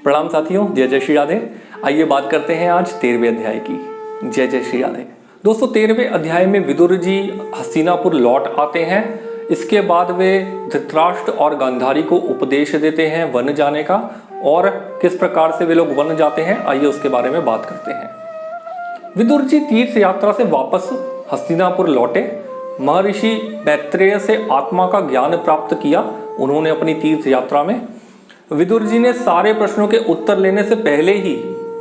प्रणाम साथियों, जय जय श्री राधे। आइए बात करते हैं आज 13वें अध्याय की। जय जय श्री राधे। दोस्तों, 13वें अध्याय में विदुर जी हस्तिनापुर लौट आते हैं। इसके बाद वे धृतराष्ट्र और गांधारी को उपदेश देते हैं वन जाने का, और किस प्रकार से वे लोग वन जाते हैं, आइए उसके बारे में बात करते हैं। विदुर जी तीर्थ यात्रा से वापस हस्तिनापुर लौटे। महर्षि मैत्रेय से आत्मा का ज्ञान प्राप्त किया उन्होंने अपनी तीर्थ यात्रा में। विदुर जी ने सारे प्रश्नों के उत्तर लेने से पहले ही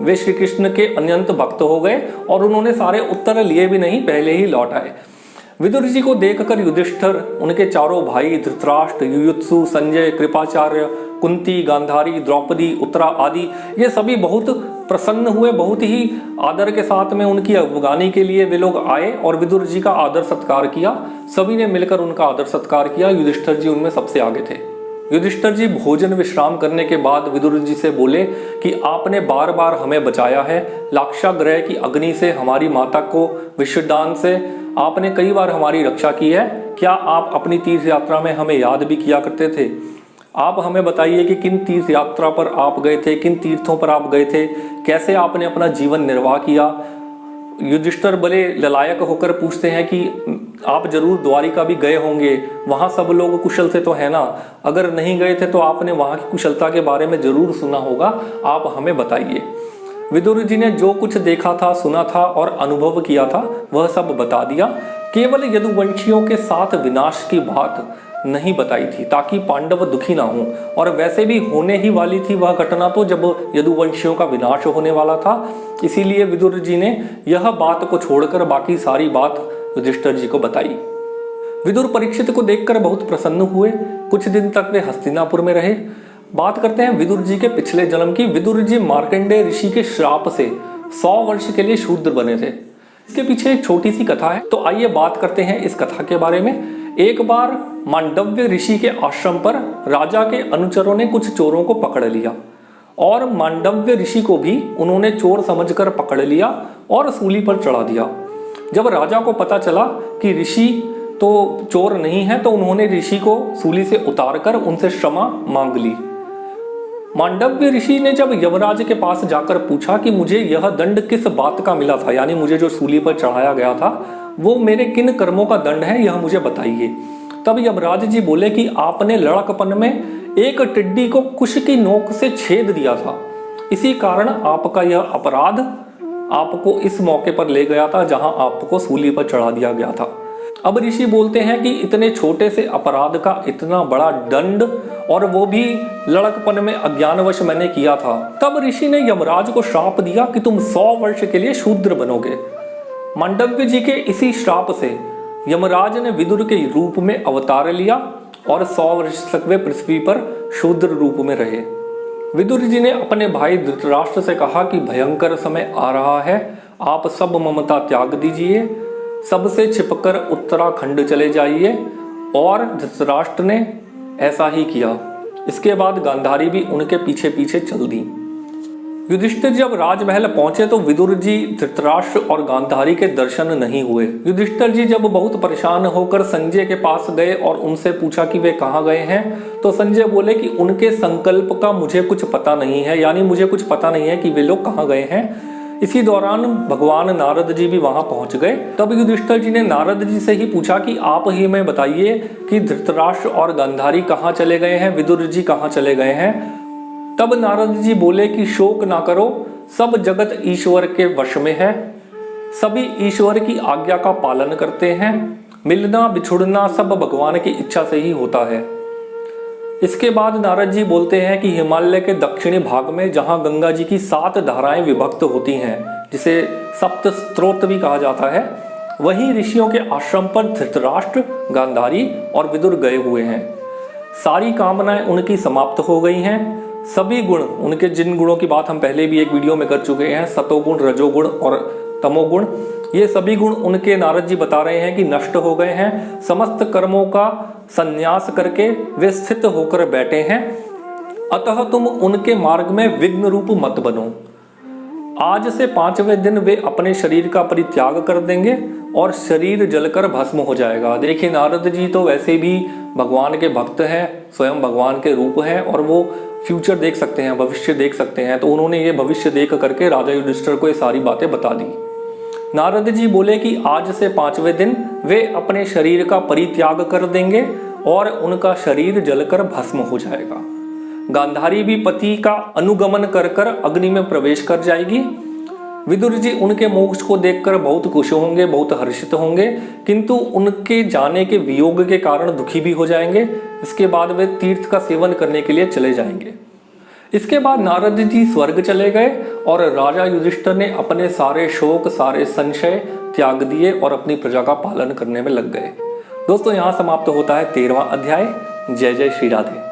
वे श्री कृष्ण के अनंत भक्त हो गए, और उन्होंने सारे उत्तर लिए भी नहीं, पहले ही लौट आए। विदुर जी को देखकर युधिष्ठिर, उनके चारों भाई धृतराष्ट्र, युयुत्सु, संजय, कृपाचार्य, कुंती, गांधारी, द्रौपदी, उत्तरा आदि ये सभी बहुत प्रसन्न हुए। बहुत ही आदर के साथ में उनकी अवगानी के लिए वे लोग आए और विदुर जी का आदर सत्कार किया। सभी ने मिलकर उनका आदर सत्कार किया। युधिष्ठिर जी उनमें सबसे आगे थे। युधिष्ठिर जी भोजन विश्राम करने के बाद विदुर जी से बोले कि आपने बार बार हमें बचाया है, लाक्षागृह की अग्नि से, हमारी माता को विषदान से आपने कई बार हमारी रक्षा की है। क्या आप अपनी तीर्थ यात्रा में हमें याद भी किया करते थे? आप हमें बताइए कि किन तीर्थ यात्रा पर आप गए थे, किन तीर्थों पर आप गए थे, कैसे आपने अपना जीवन निर्वाह किया। युधिष्ठिर बड़े ललायक होकर पूछते हैं कि आप जरूर द्वारिका भी गए होंगे, वहाँ सब लोग कुशल से तो है ना? अगर नहीं गए थे तो आपने वहाँ की कुशलता के बारे में जरूर सुना होगा, आप हमें बताइए। विदुर जी ने जो कुछ देखा था, सुना था और अनुभव किया था वह सब बता दिया। केवल यदुवंशियों के साथ विनाश की बात नहीं बताई थी ताकि पांडव दुखी ना हों, और वैसे भी होने ही वाली थी वह घटना तो जब यदुवंशियों का विनाश होने वाला था। इसीलिए विदुर जी ने यह बात को छोड़कर बाकी सारी बात युधिष्ठिर जी को बताई। विदुर परीक्षित को देखकर बहुत प्रसन्न हुए। कुछ दिन तक वे हस्तिनापुर में रहे। बात करते हैं विदुर जी के पिछले जन्म की। विदुर जी मार्कंडेय ऋषि के श्राप से 100 वर्ष के लिए शूद्र बने थे। इसके पीछे एक छोटी सी कथा है, तो आइए बात करते हैं इस कथा के बारे में। एक बार मांडव्य ऋषि के आश्रम पर राजा के अनुचरों ने कुछ चोरों को पकड़ लिया, और मांडव्य ऋषि को भी उन्होंने चोर समझकर पकड़ लिया और सूली पर चढ़ा दिया। जब राजा को पता चला कि ऋषि तो चोर नहीं है, तो उन्होंने ऋषि को सूली से उतारकर उनसे क्षमा मांग ली। मांडव्य ऋषि ने जब यमराज के पास जाकर पूछा कि मुझे यह दंड किस बात का मिला था, यानी मुझे जो सूली पर चढ़ाया गया था वो मेरे किन कर्मों का दंड है, यह मुझे बताइए। तब यमराज जी बोले कि आपने लड़कपन में एक टिड्डी को कुश की नोक से छेद दिया था, इसी कारण आपका यह अपराध आपको इस मौके पर ले गया था जहां आपको सूली पर चढ़ा दिया गया था। अब ऋषि बोलते हैं कि इतने छोटे से अपराध का इतना बड़ा दंड, और वो भी लड़कपन में अज्ञानवश मैंने किया था। तब ऋषि ने यमराज को श्राप दिया कि तुम 100 वर्ष के लिए शूद्र बनोगे। मांडव्य जी के इसी श्राप से यमराज ने विदुर के रूप में अवतार लिया, और 100 वर्ष तक वे पृथ्वी पर शूद्र रूप में रहे। विदुर जी ने अपने भाई धृतराष्ट्र से कहा कि भयंकर समय आ रहा है, आप सब ममता त्याग दीजिए, सबसे छिपकर उत्तराखंड चले जाइए। और धृतराष्ट्र ने ऐसा ही किया। इसके बाद गांधारी भी उनके पीछे पीछे चल दी। युधिष्ठिर जब राजमहल पहुंचे तो विदुर जी, धृतराष्ट्र और गांधारी के दर्शन नहीं हुए। युधिष्ठिर जी जब बहुत परेशान होकर संजय के पास गए और उनसे पूछा कि वे कहाँ गए हैं, तो संजय बोले कि उनके संकल्प का मुझे कुछ पता नहीं है, यानी मुझे कुछ पता नहीं है कि वे लोग कहाँ गए हैं। इसी दौरान भगवान नारद जी भी वहां पहुंच गए। तब युधिष्ठिर जी ने नारद जी से ही पूछा कि आप ही हमें बताइए कि धृतराष्ट्र और गांधारी कहाँ चले गए हैं, विदुर जी कहाँ चले गए हैं। तब नारद जी बोले कि शोक ना करो, सब जगत ईश्वर के वश में है, सभी ईश्वर की आज्ञा का पालन करते हैं, मिलना बिछुड़ना सब भगवान की इच्छा से ही होता है। इसके बाद नारद जी बोलते हैं कि हिमालय के दक्षिणी भाग में जहां गंगा जी की 7 धाराएं विभक्त होती हैं, जिसे सप्त स्त्रोत भी कहा जाता है, वहीं ऋषियों के आश्रम पर धृतराष्ट्र, गांधारी और विदुर गए हुए हैं। सारी कामनाएं उनकी समाप्त हो गई हैं। सभी गुण, उनके जिन गुणों की बात हम पहले भी एक वीडियो में कर चुके हैं, सतोगुण, रजोगुण और तमोगुण, ये सभी गुण उनके नारद जी बता रहे हैं कि नष्ट हो गए हैं। समस्त कर्मों का संन्यास करके वे स्थित होकर बैठे हैं, अतः तुम उनके मार्ग में विघ्न रूप मत बनो। आज से 5वें दिन वे अपने शरीर का परित्याग कर देंगे और शरीर जलकर भस्म हो जाएगा। देखिए, नारद जी तो वैसे भी भगवान के भक्त हैं, स्वयं भगवान के रूप हैं और वो फ्यूचर देख सकते हैं, भविष्य देख सकते हैं। तो उन्होंने ये भविष्य देख करके राजा युधिष्ठिर को ये सारी बातें बता दी। नारद जी बोले कि आज से 5वें दिन वे अपने शरीर का परित्याग कर देंगे और उनका शरीर जलकर भस्म हो जाएगा। गांधारी भी पति का अनुगमन कर कर अग्नि में प्रवेश कर जाएगी। विदुर जी उनके मोक्ष को देखकर बहुत खुश होंगे, बहुत हर्षित होंगे, किंतु उनके जाने के वियोग के कारण दुखी भी हो जाएंगे। इसके बाद वे तीर्थ का सेवन करने के लिए चले जाएंगे। इसके बाद नारद जी स्वर्ग चले गए और राजा युधिष्ठिर ने अपने सारे शोक, सारे संशय त्याग दिए और अपनी प्रजा का पालन करने में लग गए। दोस्तों, यहाँ समाप्त होता है 13वां अध्याय। जय जय श्री राधे।